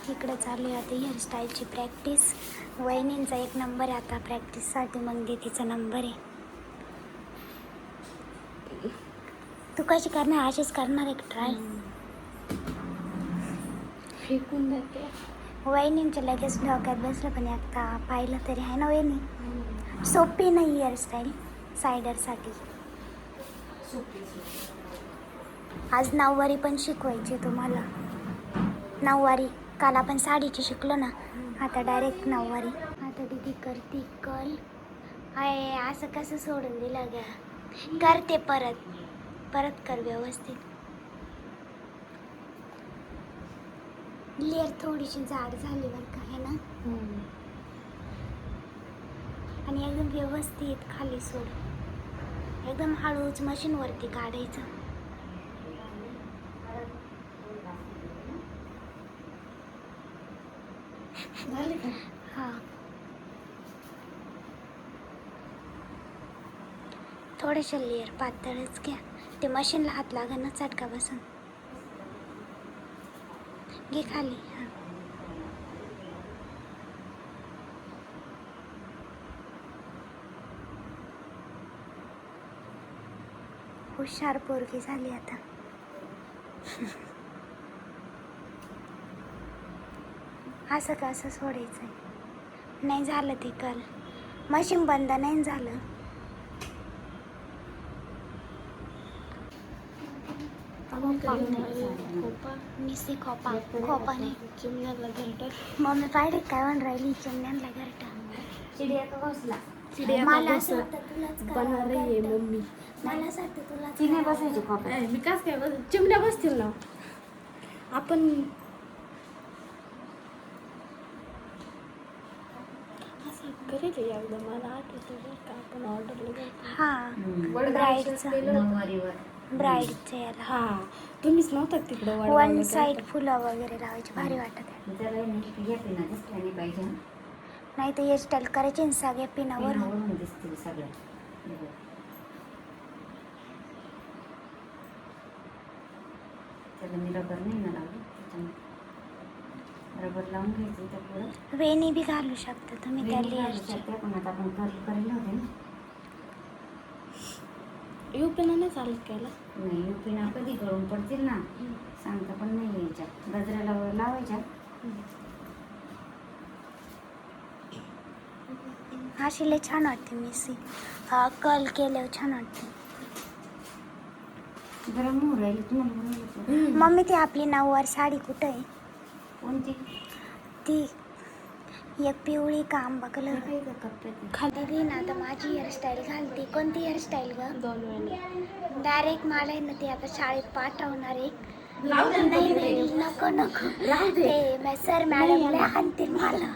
इकडे चालू आहे आता हेअरस्टाईलची प्रॅक्टिस. वहिनींचा एक नंबर आहे आता प्रॅक्टिससाठी, मग दीदीचा नंबर आहे. तू कशी करणार? अशीच करणार एक ट्राय? फेकून देते. वहिनींच्या लगेच डोक्यात बसलं, पण एकदा पाहिलं तरी आहे ना वहिनी. सोपी नाही हेअरस्टाईल सायडरसाठी. आज नऊवारी पण शिकवायची तुम्हाला. नऊवारी काल आपण साडीची शिकलो ना, आता डायरेक्ट नऊवारी. आता दीदी करते कल. आहे असं कसं सोडून दिलं ग? करते परत परत कर व्यवस्थित. लेअर थोडीशी जाड झाली बरं का, आहे ना? आणि एकदम व्यवस्थित खाली सोड. एकदम हळूच मशीनवरती काढायचं. झाले का? हां, थोडेसे लेअर पातळच घ्या. ते मशीनला हात लागा ना, चटका बसून. घे खाली. हां, हुशार पोरगी झाली आता. असं का असं सोडायचं आहे? नाही झालं ते कल. मशीन बंद नाही झालं. निस्सी खोपा खोपा नाही. चिमण्याला घरटं. मम्मी पाहिजे काय म्हण राहिली? चिमण्यांना घरटा. चिडिया का घोसला? मला असं वाटतं तुलाच बना रही आहे करावं. मम्मी. मला असं वाटतं तुलाच तिने करावं. बसायची खोपा. मी कास काय बस चिमण्या बसतील ना. आपण असं करेल एकदा, मला आठवतं बरं का आपण ऑर्डरला गेलो. हां, ब्राईडचं नऊवारीवर. ब्राईडचं याला हा, तुम्हीच नव्हता तिकडं वन वाढवायला साईड फुलं वगैरे लावायची, भारी वाटत आहे. त्याला या पिना दिसल्या नाही पाहिजे ना. नाही तर हेअरस्टाईल करायची ना सगळ्या पिनावर. पिनावरून दिसतील सगळ्या. त्याला मी रबर नाही ना लावलं, त्याच्यामुळे रबर लावून घ्यायचं त्या पुढं. वेणी बी घालू शकता तुम्ही त्या लेअरची. त्या पण आता आपण करेल होते ना. युपीनं नाही चालत केला. नाही पिना कधी गळून पडतील ना, सांगता पण नाही यायच्या. गजऱ्याला लावायच्या. अशी लय छान वाटते मिसी. कल केल्यावर छान वाटते. जरा मोर राहिली तुम्हाला बोलायला. मम्मी ती आपली नऊवार साडी कुठं आहे? कोणती? ती एक पिवळी का आंबा कलर काही का कप्प्यात खाली ना. आता माझी हेअरस्टाईल घालते. कोणती हेअरस्टाईल ग? दोन वेळा डायरेक्ट मला आहे ना ते आता शाळेत पाठवणार आहे. लावू दे ना नाही तिकडे. नाही नको नको. राहू दे. ते सर मॅडम आणतील मला.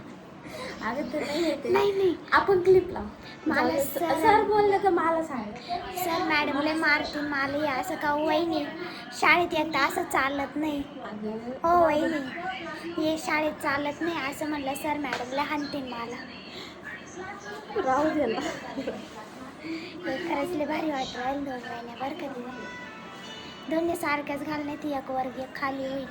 अगं ते नाही येते. नाही नाही आपण क्लिप लाव. मला सर बोलले तर मला सांग. सर मॅडमला मारतील मला. हे असं का वहिनी? शाळेत एकदा असं चालत नाही हो वहिनी. हे शाळेत चालत नाही असं म्हणलं, सर मॅडमला हाणतील मला. राहू दे ना. हे खरंच लय भारी वाटत राहील. 2 महिन्यावर कधी दोन्ही सारख्याच घालण्यात एक वर्ग एक खाली होईल.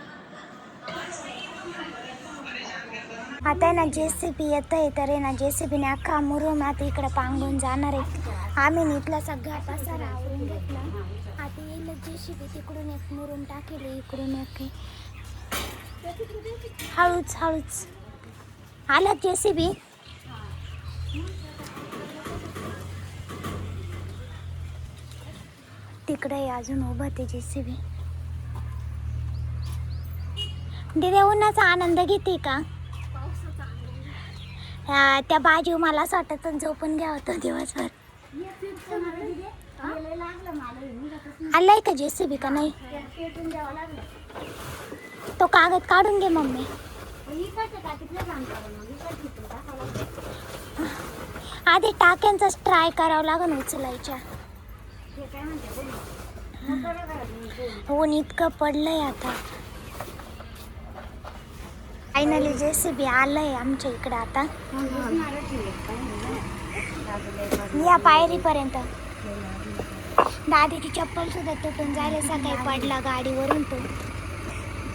आता आहे ना JCB येत आहे, तर आहे ना JCBने अख्खा मुरुम आता इकडे पांगून जाणार आहे. आम्ही इथला सगळा पसारा आवरून घेतला. आता येईल JCB. तिकडून एक मुरुम टाकेल, इकडून एक. हळूच हळूच आला JCB. तिकडे अजून उभं ते JCB. दिदे उन्हाचा आनंद घेते का? त्या बाजू मला असं वाटतं झोपून घ्या होतं दिवसभर. आलाय का JCB का नाही? तो कागद काढून घे मम्मी. आधी टाक्यांचाच ट्राय करावं लागेल उचलायच्या. ऊन इतकं पडलंय आता. फायनली JCB आलंय आमच्या इकडे आता. या पायरीपर्यंत. दादीची चप्पल सुद्धा तुटून जायला, सकाळी पडला गाडीवरून तो.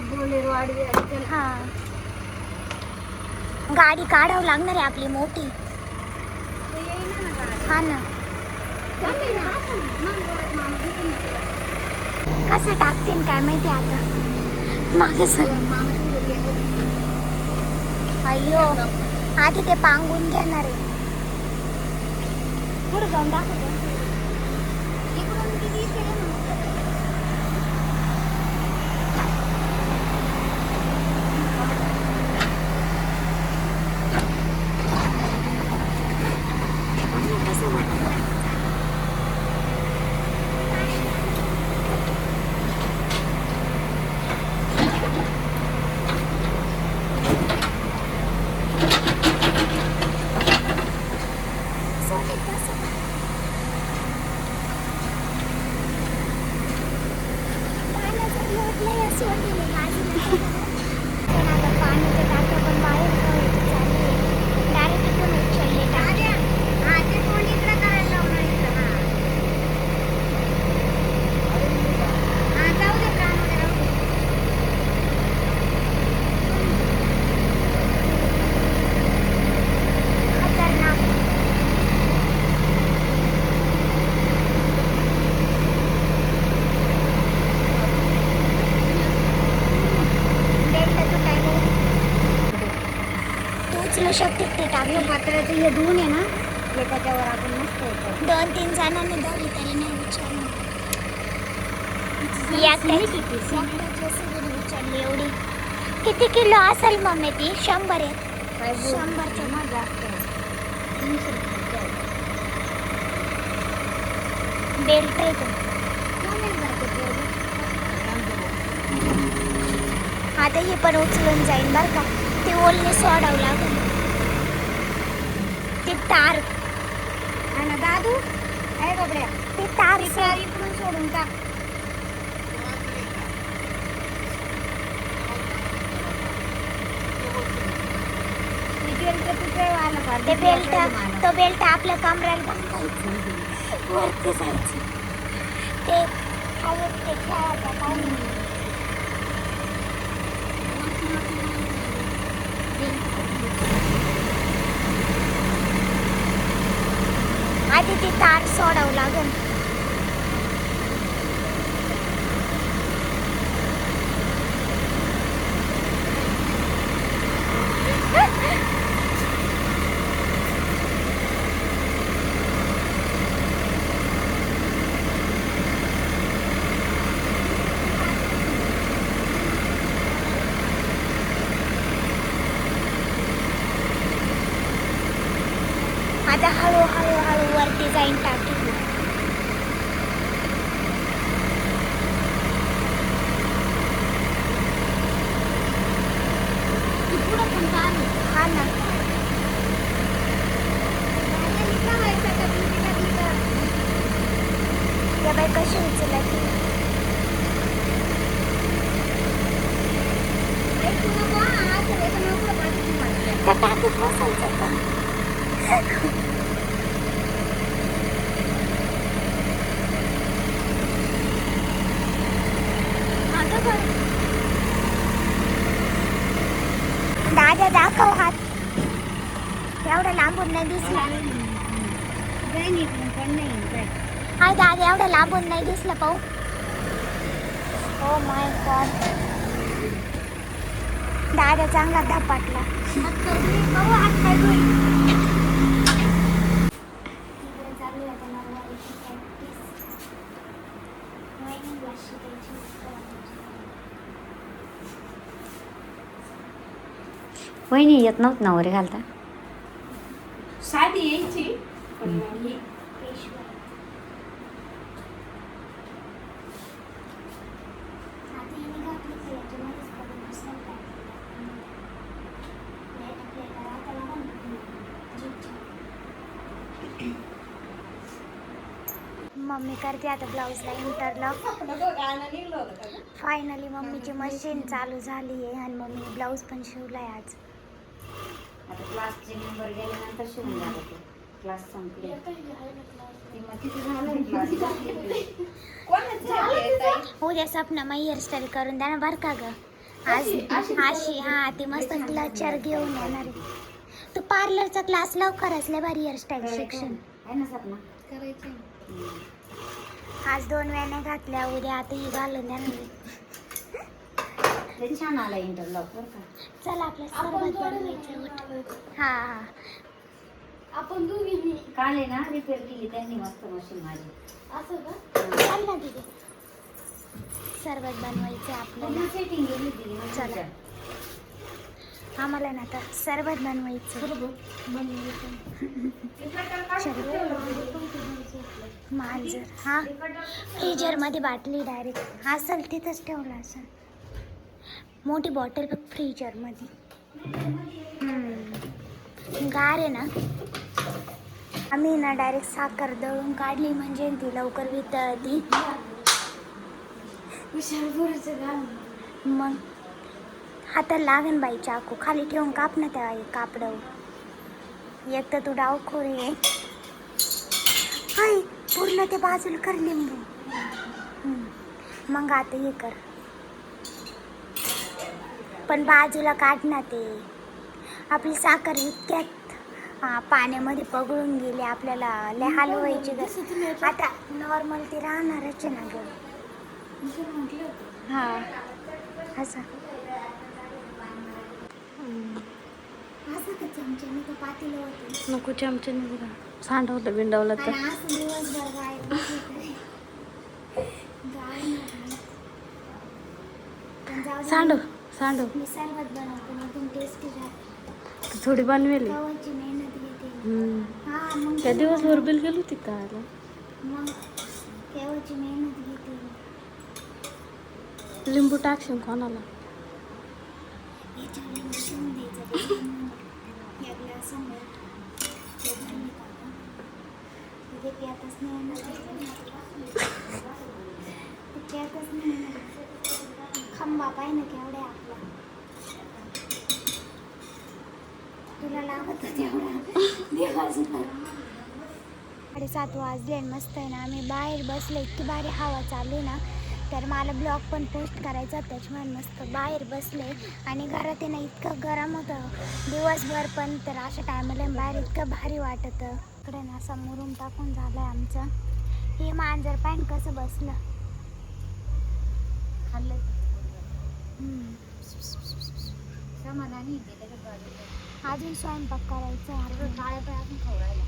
बोलेरो आडवी हां, गाडी काढावं लागणार आहे आपली मोठी. हा ना. कसं टाकतील काय माहिती आता. मागे सर अय्यो आधी ते पांगून घेणार आहे. पुढे जाऊन दाखवतो. इकडून किती इकडे शकते ते टाकलं. पात्राचं हे धुवून आहे ना हे त्याच्यावर आपण मस्त होतो. 2-3 जणांनी धरली तरी नाही विचारलं. विचारली एवढी किती किलो असेल मम्मी ती? 100 आहे. 100च्या मग जास्त बेल्ट आहे तो. आता हे पण उचलून जाईल बरं का. ते ओलने सोडावं लागेल. ते तार आहे ना दादू आहे बाबड्या. ते तार इकडून सोडून टाक. तो बेल्ट आपल्या कमरेला बांधायचं. वरती जायचं. ते खाली ते खेळायचं काय आधी ती तार सोडावं लागेल. आता हळूहळू वरती जाईन टाकी. हा ना. या बाई कशी उचलायची. त्या टाकीत बसायचं का? दादा दाखव हात. एवढं लांबून नाही दिसला. हाय दादा एवढं लांबून नाही दिसलं पाहू. Oh my God. दादा चांगला धपाटला. वहिनी येत नव्हतं नवरे घालता. साधी यायची पण ही मम्मी करते आता ब्लाऊजला इंटरलॉक. फायनली मम्मीची मशीन चालू झाली आहे आणि मम्मी ब्लाऊज पण शिवलाय आज. आता क्लासचे नंबर गेल्यानंतर शिवून झालं ते. क्लास संपले. उद्या सपना मग हेअरस्टाईल करून द्या ना बरं का ग. अशी हा ती मस्त क्लचर घेऊन येणार आहे. तू पार्लरचा क्लास लवकर असल्या भारी हेअरस्टाईल शिक्षण आहे ना सपना? करायचं आज 2 वेण्या घातल्या, उद्या आता ही घालून देणार. ते छान आला इंटरलॉक बरं का. चला आपल्या सरबत बनवायचं उठ. हा हा आपण दोघींनी काल आहे ना रिपेअर केली त्यांनी मस्त मशीन माझी. असं का? चाल ना दीदी, सरबत बनवायचं आपल्याला. सेटिंग गेली होती ना. चला. आम्हाला ना आता सरबत बनवायचं. मांजर हा फ्रीजरमध्ये बाटली डायरेक्ट असेल तिथंच ठेवलं असेल. मोठी बॉटल बघ फ्रीजरमध्ये. गार आहे ना. आम्ही ना डायरेक्ट साखर दळून काढली म्हणजे ती लवकर वितळती. हुशारपुरीचं गाणं. मग हाताला लागन बाई चाकू, खाली ठेवून काप ना त्या कापडावर. एक तर तू डावखोरी आहे. हाय पूर्ण ते बाजूला कर लिंबू. मग आता हे कर, पण बाजूला काढ ना. ते आपली साखर इतक्यात पाण्यामध्ये पगळून गेली, आपल्याला लय हलवायची गरज. आता नॉर्मल ती राहणारच आहे ना ग. म्हटलं होतं. हा असं असं का चमच्याने का पातेलं होते. नको चमचे नको सांडवलं बिंडवलं तर. आणि असं दिवसभर गाय बसली तरी गाय नाही राहत. पण जाऊ दे, सांडव सांडव मी सरबत बनवते ना, एकदम टेस्टी राहते. थोडी बनवेली. गव्हाची मेहनत घेते. हा मग त्या दिवसभर बिल गेली होती का आला. मग केव्हाची मेहनत घेते. लिंबू टाकशील कोणाला. याच्यावर शिवून द्यायचं या ग्लासामध्ये. ते प्यातच नाही येणार. ते प्यातच नाही येणार. खंबा पाय ना केवढ्या आपला. तुला लागत तेवढा दिवसभर. 7:30 वाजले मस्त आहे ना. आम्ही बाहेर बसले, इतकी भारी हवा चालू ना. तर मला ब्लॉग पण पोस्ट करायचा, त्याच्यामुळे मस्त बाहेर बसले. आणि घरात आहे ना इतकं गरम होतं दिवसभर, पण तर अशा टायमाला बाहेर इतकं भारी वाटतं. इकडे ना असा मुरुम टाकून झालं आहे आमचं. हे मांजर पाहिन कसं बसलं. खाल्लं समाधानी आहे ते त्याच्यात गाडी. अजून स्वयंपाक करायचा आहे. काळ्या पाय आपण खवळायला.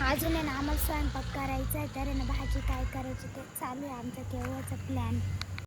अजून आहे ना आम्हाला स्वयंपाक करायचा आहे. तर आहे ना भाजी काय करायची ते चालू आहे आमचा केव्हाचा प्लॅन.